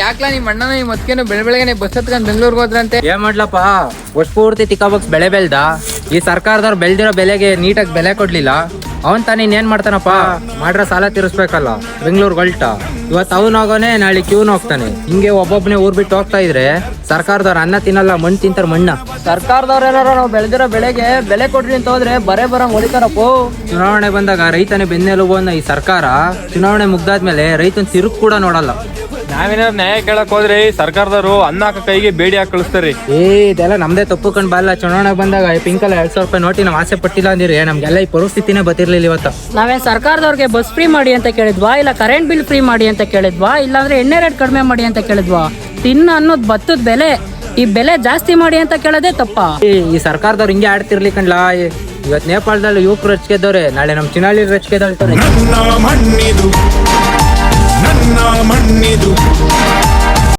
ಯಾಕ್ಲಾ ನಿಮ್ ಅಣ್ಣನ ಈ ಮತ್ಕೇನು ಬೆಳಗ್ಗೆ ಬಸ್ ಹತ್ಕೊಂಡ್ ಬೆಂಗಳೂರಿಗೆ ಹೋದ್ರಂತೆ. ಏನ್ ಮಾಡ್ಲಪ್ಪ, ವರ್ಷ ಪೂರ್ತಿ ತಿಕ್ಕಾಬಕ್ಸ್ ಬೆಳೆ ಬೆಳ್ದ, ಈ ಸರ್ಕಾರದವ್ರು ಬೆಳ್ದಿರೋ ಬೆಲೆಗೆ ನೀಟಾಗಿ ಬೆಲೆ ಕೊಡ್ಲಿಲ್ಲ. ಅವನ್ ತಾನೇ ಏನ್ ಮಾಡ್ತಾನಪ್ಪ, ಮಾಡ್ರ ಸಾಲ ತೀರಿಸ್ಬೇಕಲ್ಲ, ಬೆಂಗಳೂರು ಹೊಲ್ಟ. ಇವತ್ತು ಅವನ್ ಹೋಗೋನೆ, ನಾಳೆ ಕ್ಯೂನ್ ಹೋಗ್ತಾನೆ. ಹಿಂಗೆ ಒಬ್ಬೊಬ್ನೇ ಊರ್ ಬಿಟ್ಟು ಹೋಗ್ತಾ ಇದ್ರೆ ಸರ್ಕಾರದವ್ರ ಅನ್ನ ತಿನ್ನಲ್ಲ, ಮಣ್ಣು ತಿಂತಾರ ಮಣ್ಣ. ಸರ್ಕಾರದವ್ರ ಏನಾರ ನಾವು ಬೆಳೆದಿರೋ ಬೆಳೆಗೆ ಬೆಲೆ ಕೊಡ್ರಿ ಅಂತ ಹೋದ್ರೆ ಬರೇ ಹೊಡಿತಾರಪ್ಪ. ಚುನಾವಣೆ ಬಂದಾಗ ರೈತನೇ ಬೆನ್ನೆಲುಬು ಅನ್ನೋ ಈ ಸರ್ಕಾರ ಚುನಾವಣೆ ಮುಗ್ದಾದ್ಮೇಲೆ ರೈತನ ತಿರುಗ್ ಕೂಡ ನೋಡಲ್ಲ. ನಾವೇನಾದ್ರು ನ್ಯಾಯ ಕೇಳಕ್ ಹೋದ್ರೆ ಸರ್ಕಾರದವರು ಅನ್ನ ಹಾಕ ಕೈಗೆ ಬೇಡಿ ಹಾಕಿ ಕಳಿಸ್ತಾರಿ. ಇದೆಲ್ಲ ನಮ್ದೇ ತಪ್ಪು ಕಂಡು ಬಲ್ಲ. ಚುನಾವಣೆ ಬಂದಾಗ ಪಿಂಕಲ್ಲ 2,000 ರೂಪಾಯಿ ನೋಟಿ ನಾವು ಆಸೆ ಪಟ್ಟಿಲ್ಲ ಅಂದಿರಿ, ನಮ್ಗೆಲ್ಲ ಈ ಪರಿಸ್ಥಿತಿನೇ ಬತ್ತಿರ್ಲಿಲ್ಲ ಇವತ್ತು. ನಾವೇನ್ ಸರ್ಕಾರದವ್ರಿಗೆ ಬಸ್ ಫ್ರೀ ಮಾಡಿ ಅಂತ ಕೇಳಿದ್ವಾ, ಇಲ್ಲ ಕರೆಂಟ್ ಬಿಲ್ ಫ್ರೀ ಮಾಡಿ ಅಂತ ಕೇಳಿದ್ವಾ, ಇಲ್ಲಾಂದ್ರೆ ಎಣ್ಣೆ ರೇಟ್ ಕಡಿಮೆ ಮಾಡಿ ಅಂತ ಕೇಳಿದ್ವಾ? ತಿನ್ನ ಅನ್ನೋದು ಭತ್ತದ ಬೆಲೆ, ಈ ಬೆಲೆ ಜಾಸ್ತಿ ಮಾಡಿ ಅಂತ ಕೇಳೋದೇ ತಪ್ಪ. ಈ ಸರ್ಕಾರದವ್ರು ಹಿಂಗೆ ಆಡ್ತಿರ್ಲಿ ಕಣ್ಲಾ. ಇವತ್ತು ನೇಪಾಳದಲ್ಲಿ ಯುವಕರು ರಚಿಕೆದವ್ರೆ, ನಾಳೆ ನಮ್ ಚಿನಾಳಿ ರಚಿಕೆದವ್ರೆ. ನನ್ನ ಮಣ್ಣಿದು